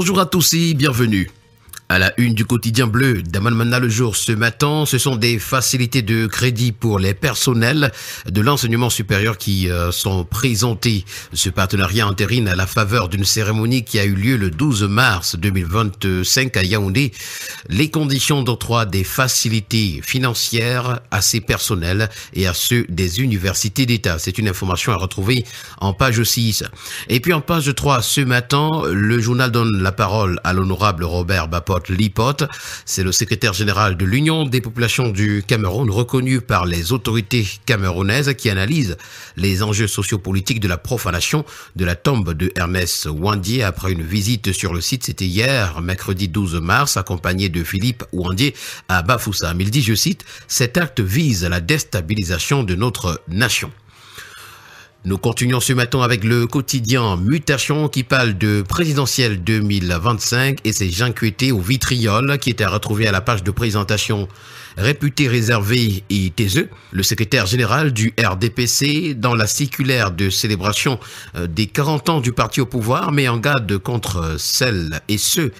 Bonjour à tous et bienvenue. À la une du quotidien bleu d'Amanmana le jour ce matin, ce sont des facilités de crédit pour les personnels de l'enseignement supérieur qui sont présentées. Ce partenariat entérine à la faveur d'une cérémonie qui a eu lieu le 12 mars 2025 à Yaoundé. Les conditions d'octroi des facilités financières à ces personnels et à ceux des universités d'État. C'est une information à retrouver en page 6. Et puis en page 3, ce matin, le journal donne la parole à l'honorable Robert Bapot Lipote. C'est le secrétaire général de l'Union des populations du Cameroun, reconnu par les autorités camerounaises qui analyse les enjeux sociopolitiques de la profanation de la tombe de Ernest Ouandié après une visite sur le site. C'était hier, mercredi 12 mars, accompagné de Philippe Ouandié à Bafoussam. Il dit, je cite, « Cet acte vise la déstabilisation de notre nation ». Nous continuons ce matin avec le quotidien Mutation qui parle de présidentielle 2025 et c'est Jean Cueté au vitriol qui était retrouvé à la page de présentation. Réputé réservé et taiseux, le secrétaire général du RDPC, dans la circulaire de célébration des 40 ans du parti au pouvoir, met en garde contre celles et ceux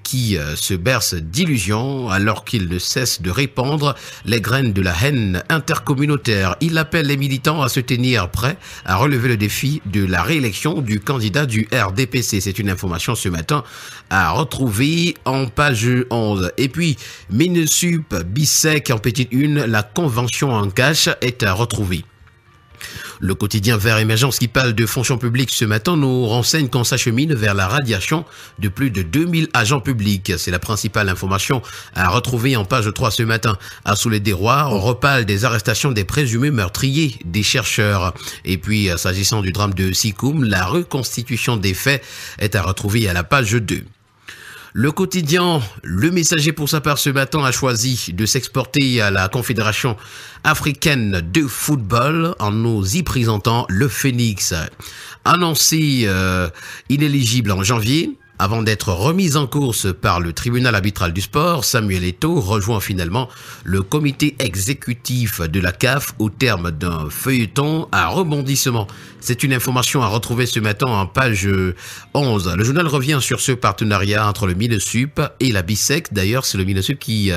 qui se bercent d'illusions alors qu'ils ne cessent de répandre les graines de la haine intercommunautaire. Il appelle les militants à se tenir prêts à relever le défi de la réélection du candidat du RDPC. C'est une information ce matin à retrouver en page 11. Et puis, Minesup, Bissec en petite une, la convention en cash est à retrouver. Le quotidien Vert Émergence qui parle de fonction publique ce matin nous renseigne qu'on s'achemine vers la radiation de plus de 2000 agents publics. C'est la principale information à retrouver en page 3 ce matin. À Soulé-des-Rois, on reparle des arrestations des présumés meurtriers des chercheurs. Et puis, s'agissant du drame de Sikoum, la reconstitution des faits est à retrouver à la page 2. Le quotidien Le Messager pour sa part ce matin a choisi de s'exporter à la Confédération africaine de football en nous y présentant le Phoenix. Annoncé inéligible en janvier, avant d'être remise en course par le tribunal arbitral du sport, Samuel Eto'o rejoint finalement le comité exécutif de la CAF au terme d'un feuilleton à rebondissement. C'est une information à retrouver ce matin en page 11. Le journal revient sur ce partenariat entre le Minesup et la Bissec. D'ailleurs, c'est le Minesup qui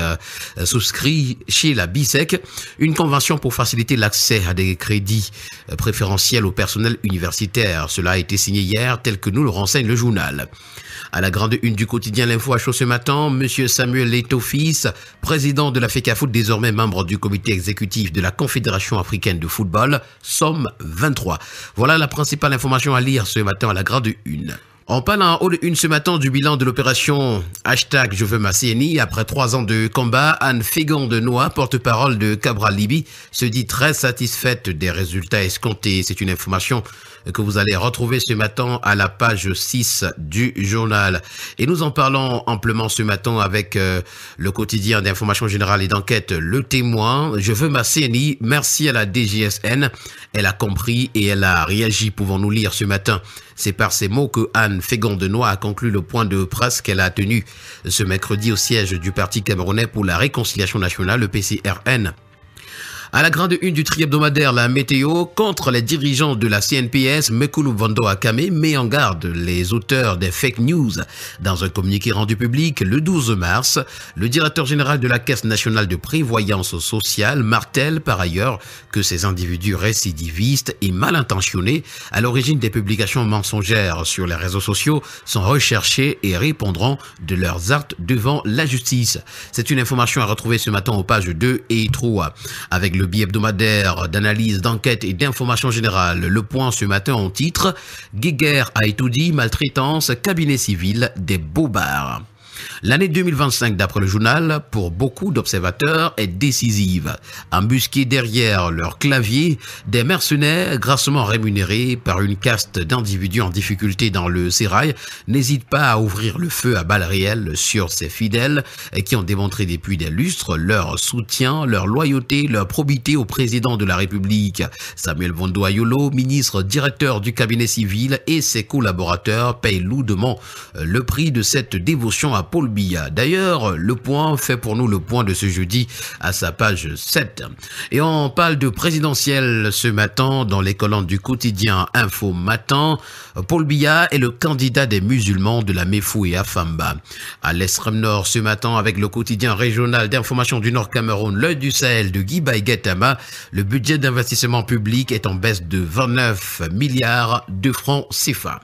souscrit chez la Bissec une convention pour faciliter l'accès à des crédits préférentiels au personnel universitaire. Cela a été signé hier, tel que nous le renseigne le journal. À la grande une du quotidien L'Info à chaud ce matin, M. Samuel Eto'o fils, président de la FECAFOOT, désormais membre du comité exécutif de la Confédération africaine de football, somme 23. Voilà la principale information à lire ce matin à la grande une. On parle en haut de une ce matin du bilan de l'opération #Je veux ma CNI. Après 3 ans de combat, Anne Fégon-de-Noix, porte-parole de Cabral Libye, se dit très satisfaite des résultats escomptés. C'est une information que vous allez retrouver ce matin à la page 6 du journal. Et nous en parlons amplement ce matin avec le quotidien d'information générale et d'enquête Le Témoin. Je veux ma CNI. Merci à la DGSN. Elle a compris et elle a réagi. Pouvons-nous lire ce matin. C'est par ces mots que Anne Fégon-de-Noix a conclu le point de presse qu'elle a tenu ce mercredi au siège du Parti camerounais pour la réconciliation nationale, le PCRN. À la grande une du tri-hebdomadaire, la météo, contre les dirigeants de la CNPS, Mekulu Vando Akame met en garde les auteurs des fake news. Dans un communiqué rendu public le 12 mars, le directeur général de la Caisse nationale de prévoyance sociale martèle par ailleurs que ces individus récidivistes et mal intentionnés à l'origine des publications mensongères sur les réseaux sociaux sont recherchés et répondront de leurs actes devant la justice. C'est une information à retrouver ce matin aux pages 2 et 3. Avec le bi-hebdomadaire d'analyse, d'enquête et d'information générale. Le Point ce matin en titre « Guéguerre a tout dit, maltraitance, cabinet civil des bobards ». L'année 2025, d'après le journal, pour beaucoup d'observateurs, est décisive. Embusqués derrière leur clavier, des mercenaires grassement rémunérés par une caste d'individus en difficulté dans le sérail n'hésitent pas à ouvrir le feu à balles réelles sur ces fidèles qui ont démontré depuis des lustres leur soutien, leur loyauté, leur probité au président de la République. Samuel Vando Ayolo, ministre directeur du cabinet civil, et ses collaborateurs payent lourdement le prix de cette dévotion à Paul Biya. D'ailleurs, Le Point fait pour nous le point de ce jeudi à sa page 7. Et on parle de présidentielle ce matin dans les colonnes du quotidien Info Matin. Paul Biya est le candidat des musulmans de la Mefou et Afamba. À l'extrême nord ce matin avec le quotidien régional d'information du Nord Cameroun, L'Œil du Sahel de Guy Baïguetama, le budget d'investissement public est en baisse de 29 milliards de francs CFA.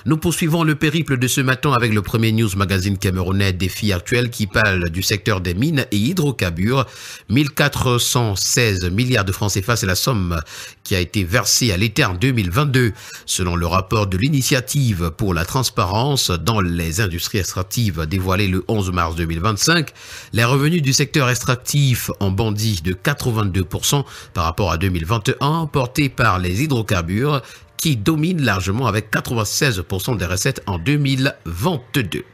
Nous poursuivons le périple de ce matin avec le premier news magazine camerounais Défi Actuel qui parle du secteur des mines et hydrocarbures. 1416 milliards de francs CFA, c'est la somme qui a été versée à l'État en 2022. Selon le rapport de l'initiative pour la transparence dans les industries extractives dévoilé le 11 mars 2025, les revenus du secteur extractif ont bondi de 82% par rapport à 2021, portés par les hydrocarbures qui domine largement avec 96% des recettes en 2022.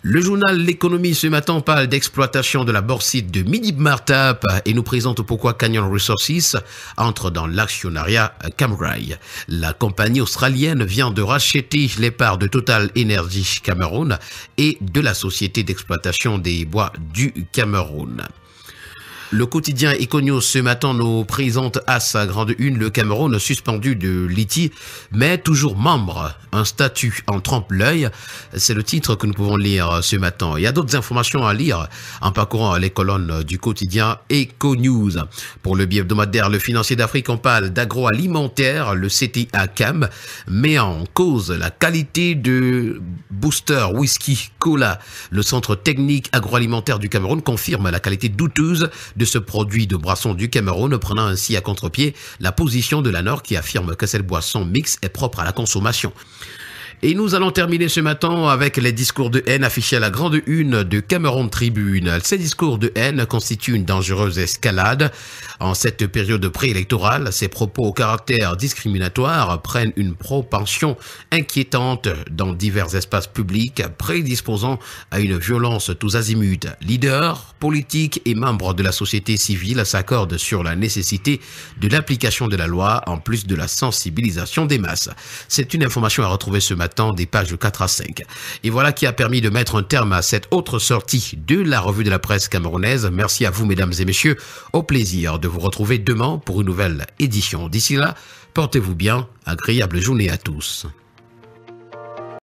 Le journal L'économie ce matin parle d'exploitation de la bauxite de Midi-Martap et nous présente pourquoi Canyon Resources entre dans l'actionnariat Camrail. La compagnie australienne vient de racheter les parts de Total Energy Cameroun et de la société d'exploitation des bois du Cameroun. Le quotidien Econews ce matin nous présente à sa grande une le Cameroun suspendu de Liti, mais toujours membre. Un statut en trompe-l'œil, c'est le titre que nous pouvons lire ce matin. Il y a d'autres informations à lire en parcourant les colonnes du quotidien Econews. Pour le bi-hebdomadaire Le Financier d'Afrique, on parle d'agroalimentaire. Le CTA CAM met en cause la qualité de Booster Whisky Cola. Le Centre technique agroalimentaire du Cameroun confirme la qualité douteuse de ce produit de boisson du Cameroun, prenant ainsi à contre-pied la position de la Nord qui affirme que cette boisson mixte est propre à la consommation. Et nous allons terminer ce matin avec les discours de haine affichés à la grande une de Cameroun Tribune. Ces discours de haine constituent une dangereuse escalade. En cette période préélectorale, ces propos au caractère discriminatoire prennent une propension inquiétante dans divers espaces publics, prédisposant à une violence tous azimuts. Leaders, politiques et membres de la société civile s'accordent sur la nécessité de l'application de la loi en plus de la sensibilisation des masses. C'est une information à retrouver ce matin des pages 4 à 5. Et voilà qui a permis de mettre un terme à cette autre sortie de la revue de la presse camerounaise. Merci à vous, mesdames et messieurs. Au plaisir de vous retrouver demain pour une nouvelle édition. D'ici là, portez-vous bien. Agréable journée à tous.